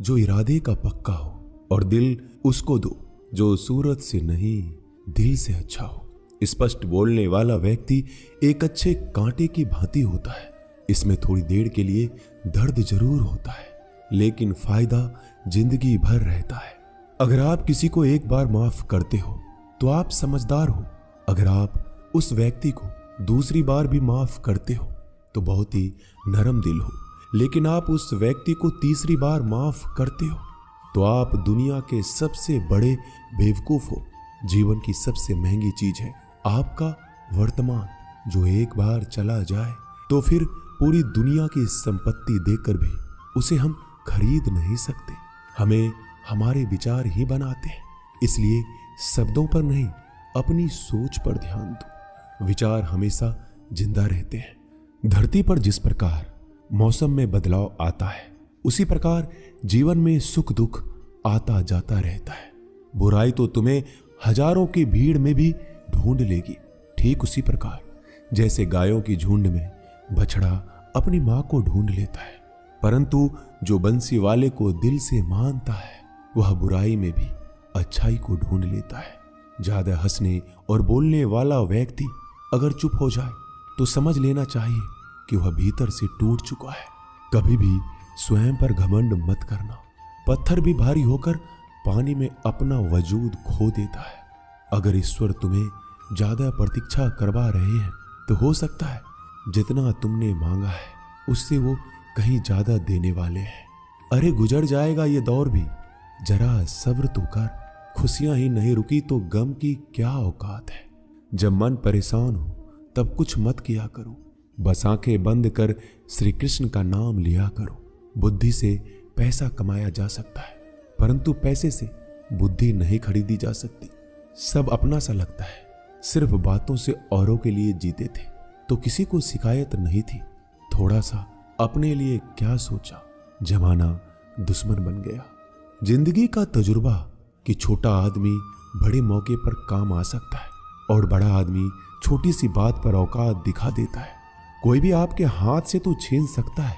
जो इरादे का पक्का हो, और दिल उसको दो जो सूरत से नहीं दिल से अच्छा हो। स्पष्ट बोलने वाला व्यक्ति एक अच्छे कांटे की भांति होता है। इसमें थोड़ी देर के लिए दर्द जरूर होता है, लेकिन फायदा जिंदगी भर रहता है। अगर आप किसी को एक बार माफ करते हो तो आप समझदार हो। अगर आप उस व्यक्ति को दूसरी बार भी माफ करते हो तो बहुत ही नरम दिल हो। लेकिन आप उस व्यक्ति को तीसरी बार माफ करते हो तो आप दुनिया के सबसे बड़े बेवकूफ हो। जीवन की सबसे महंगी चीज है आपका वर्तमान, जो एक बार चला जाए तो फिर पूरी दुनिया की संपत्ति देकर भी उसे हम खरीद नहीं सकते। हमें हमारे विचार ही बनाते हैं, इसलिए शब्दों पर नहीं अपनी सोच पर ध्यान दो। विचार हमेशा जिंदा रहते हैं। धरती पर जिस प्रकार मौसम में बदलाव आता है, उसी प्रकार जीवन में सुख दुख आता जाता रहता है। बुराई तो तुम्हें हजारों की भीड़ में भी ढूंढ लेगी। ठीक उसी प्रकार जैसे गायों की झुंड में बछड़ा अपनी मां को ढूंढ लेता है, परंतु जो बंसी वाले को दिल से मानता है वह बुराई में भी अच्छाई को ढूंढ लेता है। ज्यादा हंसने और बोलने वाला व्यक्ति अगर चुप हो जाए तो समझ लेना चाहिए कि वह भीतर से टूट चुका है। कभी भी स्वयं पर घमंड मत करना। पत्थर भी भारी होकर पानी में अपना वजूद खो देता है। अगर ईश्वर तुम्हें ज्यादा प्रतीक्षा करवा रहे हैं तो हो सकता है जितना तुमने मांगा है उससे वो कहीं ज्यादा देने वाले हैं। अरे गुजर जाएगा ये दौर भी, जरा सब्र तो कर। खुशियां ही नहीं रुकी तो गम की क्या औकात है। जब मन परेशान हो तब कुछ मत किया करो, बस आंखें बंद कर श्री कृष्ण का नाम लिया करो। बुद्धि से पैसा कमाया जा सकता है, परंतु पैसे से बुद्धि नहीं खरीदी जा सकती। सब अपना सा लगता है। सिर्फ बातों से औरों के लिए जीते थे तो किसी को शिकायत नहीं थी। थोड़ा सा अपने लिए क्या सोचा, जमाना दुश्मन बन गया। जिंदगी का तजुर्बा कि छोटा आदमी बड़े मौके पर काम आ सकता है और बड़ा आदमी छोटी सी बात पर औकात दिखा देता है। कोई भी आपके हाथ से तो छीन सकता है,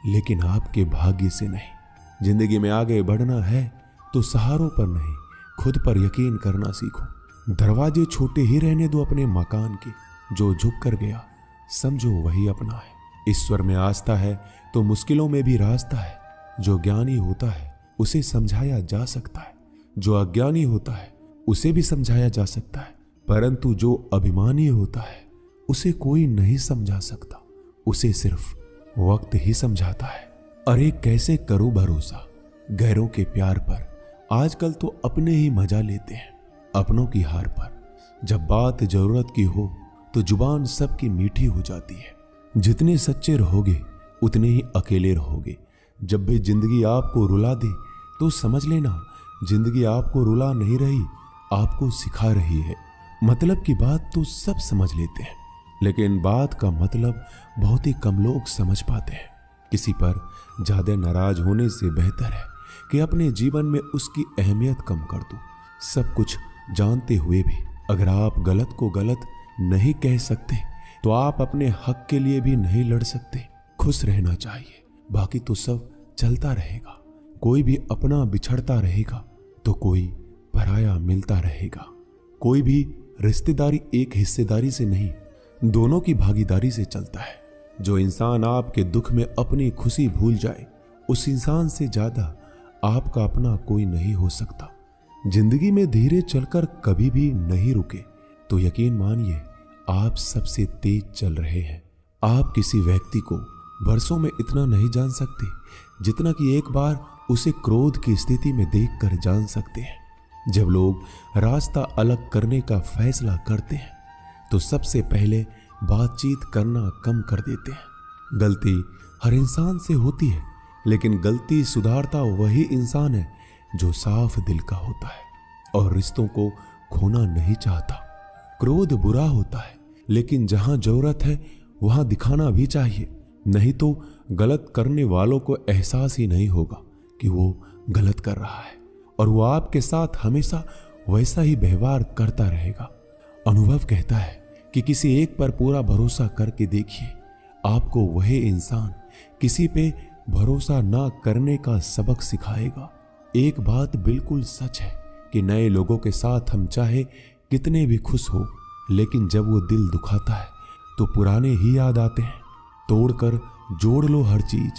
लेकिन आपके भाग्य से नहीं। जिंदगी में आगे बढ़ना है तो सहारों पर नहीं, खुद पर यकीन करना सीखो। दरवाजे छोटे ही रहने दो अपने मकान के। जो झुक कर गया समझो वही अपना है। ईश्वर में आस्था है तो मुश्किलों में भी रास्ता है। जो ज्ञानी होता है उसे समझाया जा सकता है, जो अज्ञानी होता है उसे भी समझाया जा सकता है, परंतु जो अभिमानी होता है उसे कोई नहीं समझा सकता, उसे सिर्फ वक्त ही समझाता है। अरे कैसे करो भरोसा गैरों के प्यार पर। आजकल तो अपने ही मजा लेते हैं अपनों की हार पर। जब बात जरूरत की हो तो जुबान सबकी मीठी हो जाती है। जितने सच्चे रहोगे उतने ही अकेले रहोगे। जब भी जिंदगी आपको रुला दे तो समझ लेना जिंदगी आपको रुला नहीं रही, आपको सिखा रही है। मतलब की बात तो सब समझ लेते हैं, लेकिन बात का मतलब बहुत ही कम लोग समझ पाते हैं। किसी पर ज्यादा नाराज होने से बेहतर है कि अपने जीवन में उसकी अहमियत कम कर दो। सब कुछ जानते हुए भी अगर आप गलत को गलत नहीं कह सकते तो आप अपने हक के लिए भी नहीं लड़ सकते। खुश रहना चाहिए, बाकी तो सब चलता रहेगा। कोई भी अपना बिछड़ता रहेगा तो कोई पराया मिलता रहेगा। कोई भी रिश्तेदारी एक हिस्सेदारी से नहीं, दोनों की भागीदारी से चलता है। जो इंसान आपके दुख में अपनी खुशी भूल जाए, उस इंसान से ज्यादा आपका अपना कोई नहीं हो सकता। जिंदगी में धीरे चलकर कभी भी नहीं रुके तो यकीन मानिए आप सबसे तेज चल रहे हैं। आप किसी व्यक्ति को बरसों में इतना नहीं जान सकते जितना कि एक बार उसे क्रोध की स्थिति में देखकर जान सकते हैं। जब लोग रास्ता अलग करने का फैसला करते हैं तो सबसे पहले बातचीत करना कम कर देते हैं। गलती हर इंसान से होती है, लेकिन गलती सुधारता वही इंसान है जो साफ दिल का होता है और रिश्तों को खोना नहीं चाहता। क्रोध बुरा होता है, लेकिन जहां जरूरत है वहां दिखाना भी चाहिए, नहीं तो गलत करने वालों को एहसास ही नहीं होगा कि वो गलत कर रहा है और वो आपके साथ हमेशा वैसा ही व्यवहार करता रहेगा। अनुभव कहता है कि किसी एक पर पूरा भरोसा करके देखिए, आपको वही इंसान किसी पे भरोसा ना करने का सबक सिखाएगा। एक बात बिल्कुल सच है कि नए लोगों के साथ हम चाहे कितने भी खुश हो, लेकिन जब वो दिल दुखाता है तो पुराने ही याद आते हैं। तोड़कर जोड़ लो हर चीज,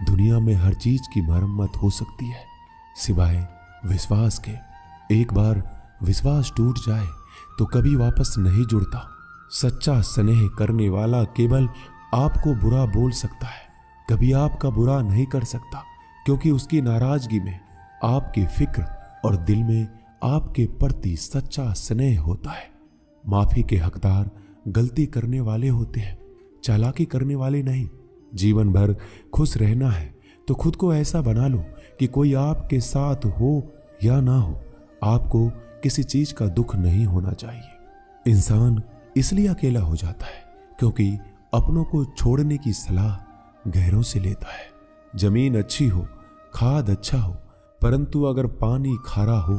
दुनिया में हर चीज की मरम्मत हो सकती है सिवाय विश्वास के। एक बार विश्वास टूट जाए तो कभी वापस नहीं जुड़ता। सच्चा स्नेह करने वाला केवल आपको बुरा बोल सकता है, कभी आपका बुरा नहीं कर सकता, क्योंकि उसकी नाराजगी में आपकी फिक्र और दिल में आपके प्रति सच्चा स्नेह होता है। माफी के हकदार गलती करने वाले होते हैं, चालाकी करने वाले नहीं। जीवन भर खुश रहना है तो खुद को ऐसा बना लो कि कोई आपके साथ हो या ना हो, आपको किसी चीज का दुख नहीं होना चाहिए। इंसान इसलिए अकेला हो जाता है क्योंकि अपनों को छोड़ने की सलाह गैरों से लेता है। जमीन अच्छी हो, खाद अच्छा हो, परंतु अगर पानी खारा हो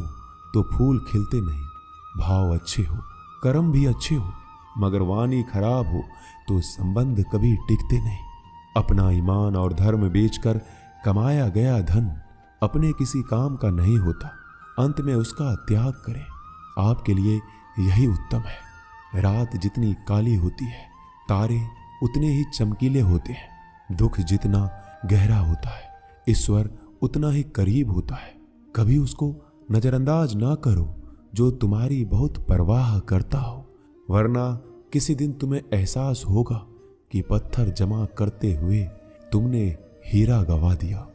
तो फूल खिलते नहीं। भाव अच्छे हो, कर्म भी अच्छे हो, मगर वाणी खराब हो तो संबंध कभी टिकते नहीं। अपना ईमान और धर्म बेचकर कमाया गया धन अपने किसी काम का नहीं होता, अंत में उसका त्याग करें। आपके लिए यही उत्तम है। रात जितनी काली होती है, तारे उतने ही चमकीले होते हैं। दुख जितना गहरा होता है, ईश्वर उतना ही करीब होता है। कभी उसको नजरअंदाज ना करो जो तुम्हारी बहुत परवाह करता हो, वरना किसी दिन तुम्हें एहसास होगा कि पत्थर जमा करते हुए तुमने हीरा गवा दिया।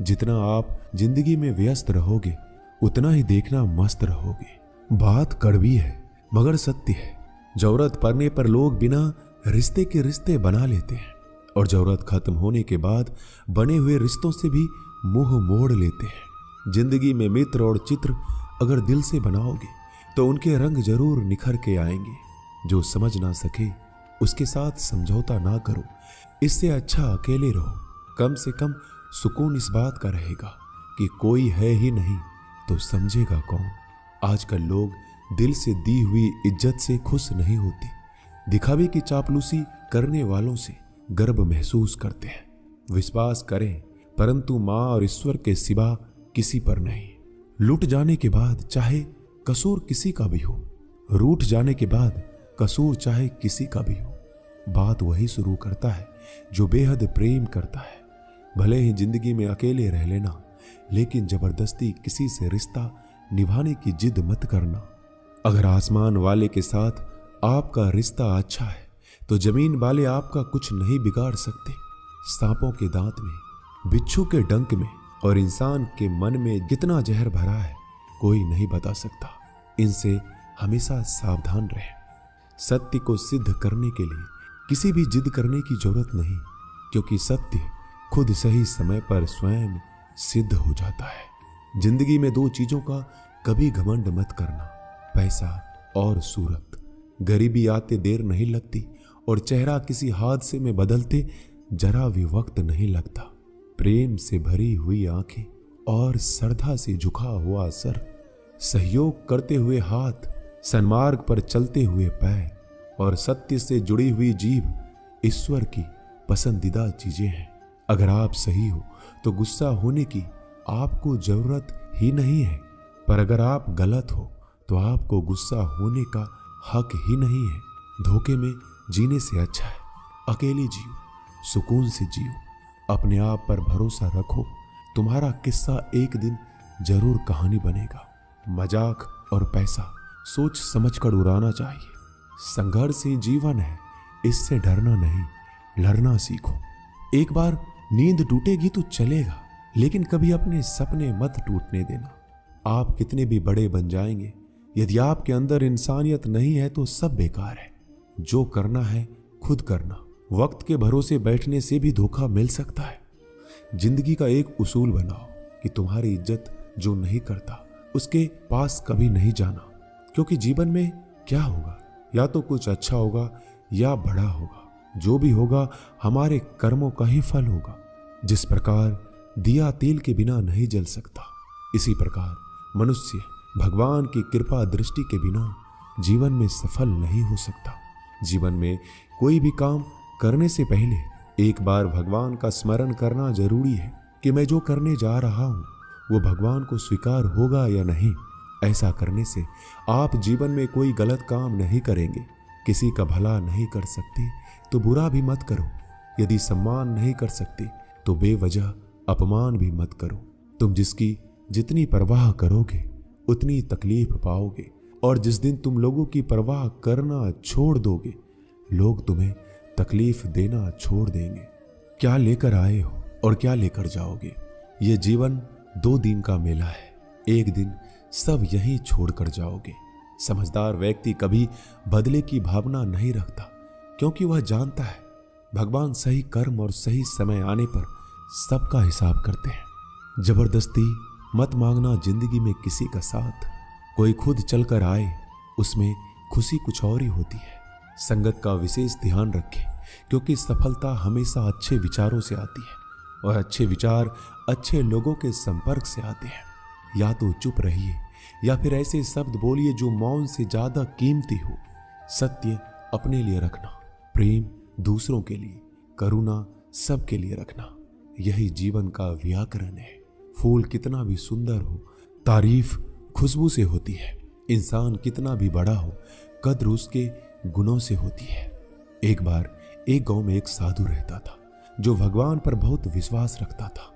जितना आप जिंदगी में व्यस्त रहोगे उतना ही देखना मस्त रहोगे। बात कड़वी है मगर सत्य है। जरूरत पड़ने पर लोग बिना रिश्ते के रिश्ते बना लेते हैं और जरूरत खत्म होने के बाद बने हुए रिश्तों से भी मुंह मोड़ लेते हैं। जिंदगी में मित्र और चित्र अगर दिल से बनाओगे तो उनके रंग जरूर निखर के आएंगे। जो समझ ना सके उसके साथ समझौता ना करो, इससे अच्छा अकेले रहो। कम से कम सुकून इस बात का रहेगा कि कोई है ही नहीं तो समझेगा कौन। आजकल लोग दिल से दी हुई इज्जत से खुश नहीं होते, दिखावे की चापलूसी करने वालों से गर्व महसूस करते हैं। विश्वास करें परंतु मां और ईश्वर के सिवा किसी पर नहीं। लुट जाने के बाद चाहे कसूर किसी का भी हो, रूठ जाने के बाद कसूर चाहे किसी का भी हो, बात वही शुरू करता है जो बेहद प्रेम करता है। भले ही जिंदगी में अकेले रह लेना, लेकिन जबरदस्ती किसी से रिश्ता निभाने की जिद मत करना। अगर आसमान वाले के साथ आपका रिश्ता अच्छा है तो जमीन वाले आपका कुछ नहीं बिगाड़ सकते। सांपों के दांत में, बिच्छू के डंक में और इंसान के मन में जितना जहर भरा है कोई नहीं बता सकता। इनसे हमेशा सावधान रहें। सत्य को सिद्ध करने के लिए किसी भी जिद करने की जरूरत नहीं, क्योंकि सत्य खुद सही समय पर स्वयं सिद्ध हो जाता है। जिंदगी में दो चीजों का कभी घमंड मत करना, पैसा और सूरत। गरीबी आते देर नहीं लगती और चेहरा किसी हादसे में बदलते जरा भी वक्त नहीं लगता। प्रेम से भरी हुई आंखें और श्रद्धा से झुका हुआ सर, सहयोग करते हुए हाथ, सन्मार्ग पर चलते हुए पैर और सत्य से जुड़ी हुई जीभ ईश्वर की पसंदीदा चीजें हैं। अगर आप सही हो तो गुस्सा होने की आपको जरूरत ही नहीं है, पर अगर आप गलत हो तो आपको गुस्सा होने का हक ही नहीं है। धोखे में जीने से अच्छा है अकेले जियो, सुकून से जियो, अपने आप पर भरोसा रखो। तुम्हारा किस्सा एक दिन जरूर कहानी बनेगा। मजाक और पैसा सोच समझकर उड़ाना चाहिए। संघर्ष ही जीवन है, इससे डरना नहीं, लड़ना सीखो। एक बार नींद टूटेगी तो चलेगा, लेकिन कभी अपने सपने मत टूटने देना। आप कितने भी बड़े बन जाएंगे, यदि आपके अंदर इंसानियत नहीं है तो सब बेकार है। जो करना है खुद करना। वक्त के भरोसे बैठने से भी धोखा मिल सकता है। जिंदगी का एक उसूल बनाओ कि तुम्हारी इज्जत जो नहीं करता उसके पास कभी नहीं जाना, क्योंकि जीवन में क्या होगा, या तो कुछ अच्छा होगा या बड़ा होगा। जो भी होगा हमारे कर्मों का ही फल होगा। जिस प्रकार दिया तेल के बिना नहीं जल सकता, इसी प्रकार मनुष्य भगवान की कृपा दृष्टि के बिना जीवन में सफल नहीं हो सकता। जीवन में कोई भी काम करने से पहले एक बार भगवान का स्मरण करना जरूरी है कि मैं जो करने जा रहा हूं वो भगवान को स्वीकार होगा या नहीं। ऐसा करने से आप जीवन में कोई गलत काम नहीं करेंगे। किसी का भला नहीं कर सकते तो बुरा भी मत करो। यदि सम्मान नहीं कर सकते तो बेवजह अपमान भी मत करो। तुम जिसकी जितनी परवाह करोगे उतनी तकलीफ पाओगे, और जिस दिन तुम लोगों की परवाह करना छोड़ दोगे लोग तुम्हें तकलीफ देना छोड़ देंगे। क्या लेकर आए हो और क्या लेकर जाओगे? ये जीवन 2 दिन का मेला है। एक दिन सब यहीं छोड़कर जाओगे। समझदार व्यक्ति कभी बदले की भावना नहीं रखता, क्योंकि वह जानता है भगवान सही कर्म और सही समय आने पर सबका हिसाब करते हैं। जबरदस्ती मत मांगना जिंदगी में किसी का साथ। कोई खुद चलकर आए उसमें खुशी कुछ और ही होती है। संगत का विशेष ध्यान रखें, क्योंकि सफलता हमेशा अच्छे विचारों से आती है और अच्छे विचार अच्छे लोगों के संपर्क से आते हैं। या तो चुप रहिए या फिर ऐसे शब्द बोलिए जो मौन से ज्यादा कीमती हो। सत्य अपने लिए रखना, प्रेम दूसरों के लिए, करुणा सबके लिए रखना, यही जीवन का व्याकरण है। फूल कितना भी सुंदर हो, तारीफ खुशबू से होती है। इंसान कितना भी बड़ा हो, कद्र उसके गुणों से होती है। एक बार एक गांव में एक साधु रहता था जो भगवान पर बहुत विश्वास रखता था।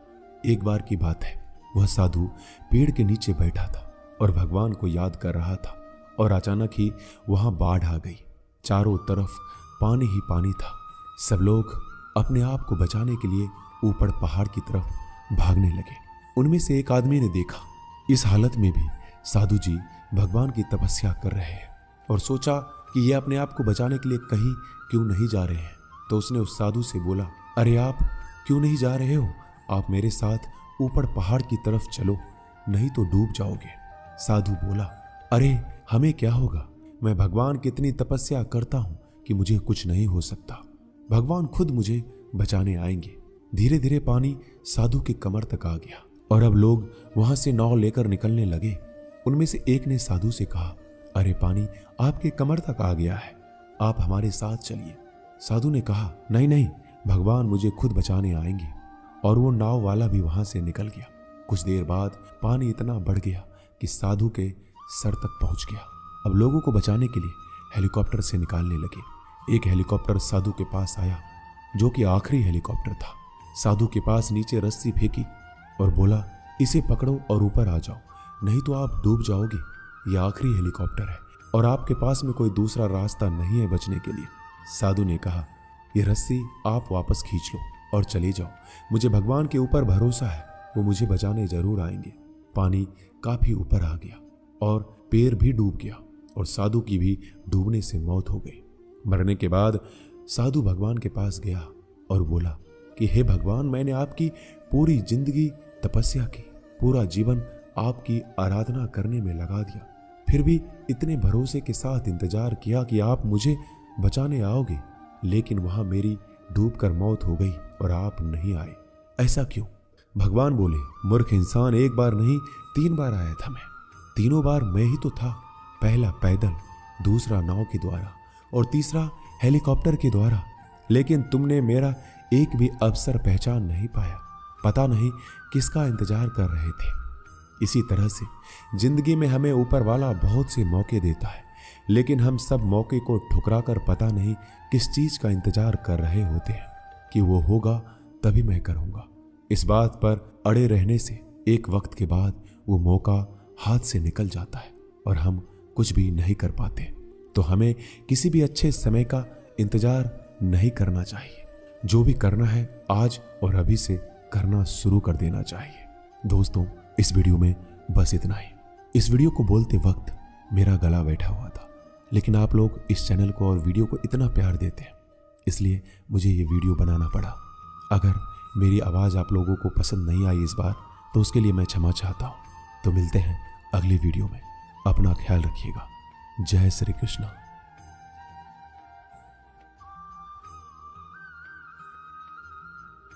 एक बार की बात है, वह साधु पेड़ के नीचे बैठा था और भगवान को याद कर रहा था, और अचानक ही वहां बाढ़ आ गई। चारों तरफ पानी ही पानी था। सब लोग अपने आप को बचाने के लिए ऊपर पहाड़ की तरफ भागने लगे। उनमें से एक आदमी ने देखा इस हालत में भी साधु जी भगवान की तपस्या कर रहे हैं, और सोचा कि ये अपने आप को बचाने के लिए कहीं क्यों नहीं जा रहे हैं। तो उसने उस साधु से बोला, अरे आप क्यों नहीं जा रहे हो? आप मेरे साथ ऊपर पहाड़ की तरफ चलो, नहीं तो डूब जाओगे। साधु बोला, अरे हमें क्या होगा? मैं भगवान की इतनी तपस्या करता हूं कि मुझे कुछ नहीं हो सकता। भगवान खुद मुझे बचाने आएंगे। धीरे धीरे पानी साधु के कमर तक आ गया और अब लोग वहां से नाव लेकर निकलने लगे। उनमें से एक ने साधु से कहा, अरे पानी आपके कमर तक आ गया है, आप हमारे साथ चलिए। साधु ने कहा, नहीं नहीं, भगवान मुझे खुद बचाने आएंगे। और वो नाव वाला भी वहां से निकल गया। कुछ देर बाद पानी इतना बढ़ गया कि साधु के सर तक पहुंच गया। अब लोगों को बचाने के लिए हेलीकॉप्टर से निकालने लगे। एक हेलीकॉप्टर साधु के पास आया, जो कि आखिरी हेलीकॉप्टर था। साधु के पास नीचे रस्सी फेंकी और बोला, इसे पकड़ो और ऊपर आ जाओ, नहीं तो आप डूब जाओगे। यह आखिरी हेलीकॉप्टर है और आपके पास में कोई दूसरा रास्ता नहीं है बचने के लिए। साधु ने कहा, यह रस्सी आप वापस खींच लो और चले जाओ। मुझे भगवान के ऊपर भरोसा है, वो मुझे बचाने जरूर आएंगे। पानी काफी ऊपर आ गया और पैर भी डूब गया और साधु की भी डूबने से मौत हो गई। मरने के बाद साधु भगवान के पास गया और बोला कि हे भगवान, मैंने आपकी पूरी जिंदगी तपस्या की, पूरा जीवन आपकी आराधना करने में लगा दिया, फिर भी इतने भरोसे के साथ इंतजार किया कि आप मुझे बचाने आओगे, लेकिन वहां मेरी डूबकर मौत हो गई और आप नहीं आए। ऐसा क्यों? भगवान बोले, मूर्ख इंसान, एक बार नहीं 3 बार आया था मैं। तीनों बार मैं ही तो था। पहला पैदल, दूसरा नाव के द्वारा और तीसरा हेलीकॉप्टर के द्वारा, लेकिन तुमने मेरा एक भी अवसर पहचान नहीं पाया। पता नहीं किसका इंतजार कर रहे थे। इसी तरह से जिंदगी में हमें ऊपर वाला बहुत से मौके देता है, लेकिन हम सब मौके को ठुकराकर पता नहीं किस चीज का इंतजार कर रहे होते हैं कि वो होगा तभी मैं करूंगा। इस बात पर अड़े रहने से एक वक्त के बाद वो मौका हाथ से निकल जाता है और हम कुछ भी नहीं कर पाते। तो हमें किसी भी अच्छे समय का इंतजार नहीं करना चाहिए। जो भी करना है आज और अभी से करना शुरू कर देना चाहिए। दोस्तों, इस वीडियो में बस इतना ही। इस वीडियो को बोलते वक्त मेरा गला बैठा हुआ था, लेकिन आप लोग इस चैनल को और वीडियो को इतना प्यार देते हैं, इसलिए मुझे ये वीडियो बनाना पड़ा। अगर मेरी आवाज़ आप लोगों को पसंद नहीं आई इस बार, तो उसके लिए मैं क्षमा चाहता हूँ। तो मिलते हैं अगली वीडियो में। अपना ख्याल रखिएगा। जय श्री कृष्ण।